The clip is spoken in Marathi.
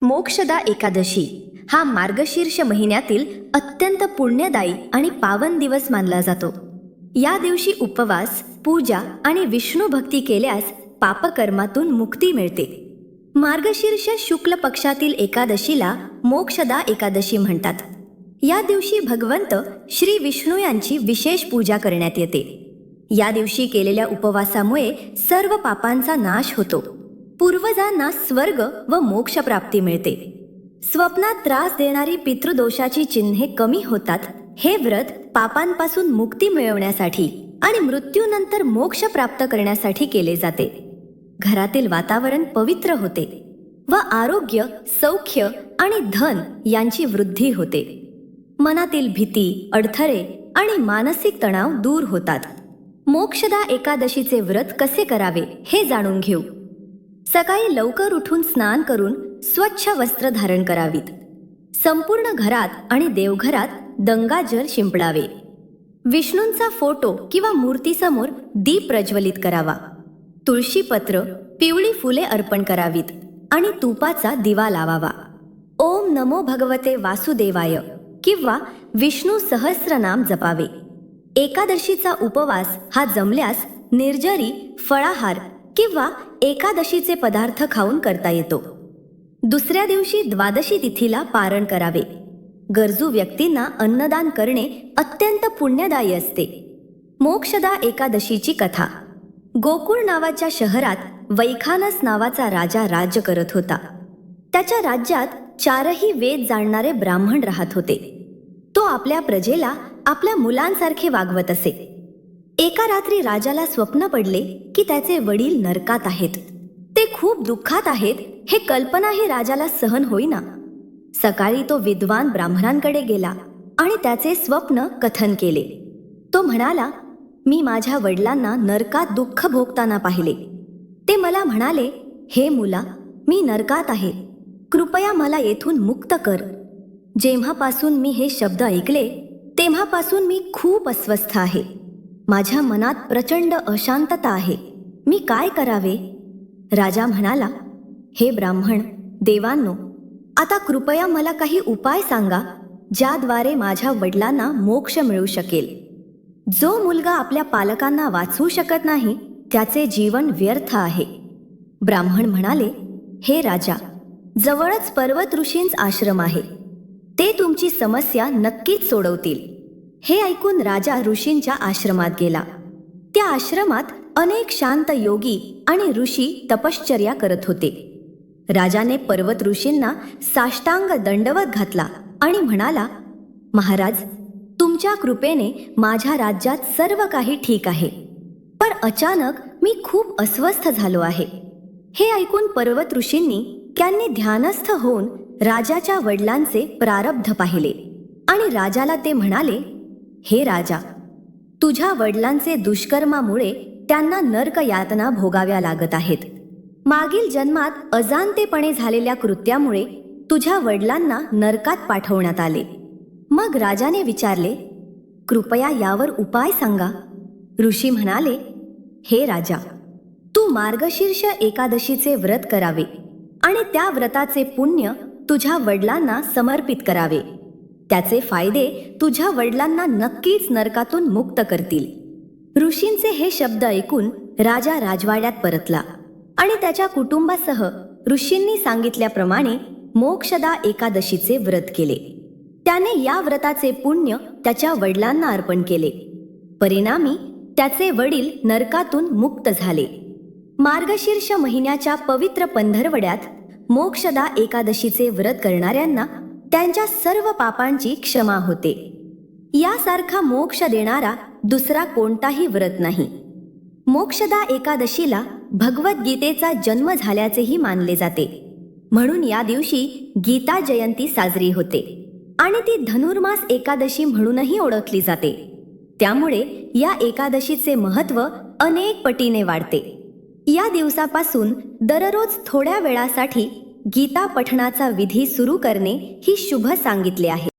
मोक्षदा एकादशी हा मार्गशीर्ष महिन्यातील अत्यंत पुण्यदायी आणि पावन दिवस मानला जातो. या दिवशी उपवास, पूजा आणि विष्णू भक्ती केल्यास पापकर्मातून मुक्ती मिळते. मार्गशीर्ष शुक्ल पक्षातील एकादशीला मोक्षदा एकादशी म्हणतात. या दिवशी भगवंत श्री विष्णू यांची विशेष पूजा करण्यात येते. या दिवशी केलेल्या उपवासामुळे सर्व पापांचा नाश होतो. पूर्वजांना स्वर्ग व मोक्ष प्राप्ती मिळते. स्वप्नात त्रास देणारी पितृदोषाची चिन्हे कमी होतात. हे व्रत पापांपासून मुक्ती मिळवण्यासाठी आणि मृत्यूनंतर मोक्ष प्राप्त करण्यासाठी केले जाते. घरातील वातावरण पवित्र होते व आरोग्य, सौख्य आणि धन यांची वृद्धी होते. मनातील भीती, अडथळे आणि मानसिक तणाव दूर होतात. मोक्षदा एकादशीचे व्रत कसे करावे हे जाणून घेऊ. सकाळी लवकर उठून स्नान करून स्वच्छ वस्त्र धारण करावीत. संपूर्ण घरात आणि देवघरात गंगाजल शिंपडावे. विष्णूंचा फोटो किंवा मूर्तीसमोर दीप प्रज्वलित करावा. तुळशीपत्र, पिवळी फुले अर्पण करावीत आणि तुपाचा दिवा लावावा. ओम नमो भगवते वासुदेवाय किंवा विष्णू सहस्रनाम जपावे. एकादशीचा उपवास हा जमल्यास निर्जरी, फळाहार किंवा एकादशीचे पदार्थ खाऊन करता येतो. दुसऱ्या दिवशी द्वादशी तिथीला पारण करावे. गरजू व्यक्तींना अन्नदान करणे अत्यंत पुण्यदायी असते. मोक्षदा एकादशीची कथा. गोकुळ नावाच्या शहरात वैखानस नावाचा राजा राज्य करत होता. त्याच्या राज्यात 4ही वेद जाणणारे ब्राह्मण राहत होते. तो आपल्या प्रजेला आपल्या मुलांसारखे वागवत असे. एका रात्री राजाला स्वप्न पडले की त्याचे वडील नरकात आहेत. ते खूप दुःखात आहेत हे कल्पनाही राजाला सहन होईना. सकाळी तो विद्वान ब्राह्मणांकडे गेला आणि त्याचे स्वप्न कथन केले. तो म्हणाला, मी माझ्या वडिलांना नरकात दुःख भोगताना पाहिले. ते मला म्हणाले, हे मुला, मी नरकात आहे, कृपया मला येथून मुक्त कर. जेव्हापासून मी हे शब्द ऐकले तेव्हापासून मी खूप अस्वस्थ आहे. माझ्या मनात प्रचंड अशांतता आहे. मी काय करावे? राजा म्हणाला, हे ब्राह्मण, देवांनो, आता कृपया मला काही उपाय सांगा ज्याद्वारे माझ्या वडिलांना मोक्ष मिळू शकेल. जो मुलगा आपल्या पालकांना वाचवू शकत नाही त्याचे जीवन व्यर्थ आहे. ब्राह्मण म्हणाले, हे राजा, जवळच पर्वत ऋषींचा आश्रम आहे. ते तुमची समस्या नक्कीच सोडवतील. हे ऐकून राजा ऋषींच्या आश्रमात गेला. त्या आश्रमात अनेक शांत योगी आणि ऋषी तपश्चर्या करत होते. राजाने पर्वत ऋषींना साष्टांग दंडवत घातला आणि म्हणाला, महाराज, तुमच्या कृपेने माझ्या राज्यात सर्व काही ठीक आहे, पण अचानक मी खूप अस्वस्थ झालो आहे. हे ऐकून पर्वत ऋषींनी त्यांनी ध्यानस्थ होऊन राजाच्या वडिलांचे प्रारब्ध पाहिले आणि राजाला ते म्हणाले, हे राजा, तुझ्या वडिलांचे दुष्कर्मामुळे त्यांना नरक यातना भोगाव्या लागत आहेत. मागील जन्मात अजाणतेपणे झालेल्या कृत्यामुळे तुझ्या वडिलांना नरकात पाठवण्यात आले. मग राजाने विचारले, कृपया यावर उपाय सांगा. ऋषी म्हणाले, हे राजा, तू मार्गशीर्ष एकादशीचे व्रत करावे आणि त्या व्रताचे पुण्य तुझ्या वडिलांना समर्पित करावे. त्याचे फायदे तुझ्या वडिलांना नक्कीच नरकातून मुक्त करतील. ऋषींचे हे शब्द ऐकून राजा राजवाड्यात परतला आणि त्याच्या कुटुंबासह ऋषींनी सांगितल्याप्रमाणे मोक्षदा एकादशीचे व्रत केले. त्याने या व्रताचे पुण्य त्याच्या वडिलांना अर्पण केले. परिणामी त्याचे वडील नरकातून मुक्त झाले. मार्गशीर्ष महिन्याच्या पवित्र पंधरवड्यात मोक्षदा एकादशीचे व्रत करणाऱ्यांना त्यांच्या सर्व पापांची क्षमा होते. यासारखा मोक्ष देणारा दुसरा कोणताही व्रत नाही. मोक्षदा एकादशीला भगवद्गीतेचा जन्म झाल्याचेही मानले जाते. म्हणून या दिवशी गीता जयंती साजरी होते आणि ती धनुर्मास एकादशी म्हणूनही ओळखली जाते. त्यामुळे या एकादशीचे महत्त्व अनेक पटीने वाढते. या दिवसापासून दररोज थोड्या वेळासाठी गीता पठणाचा विधी सुरू करणे ही शुभ सांगितले आहे.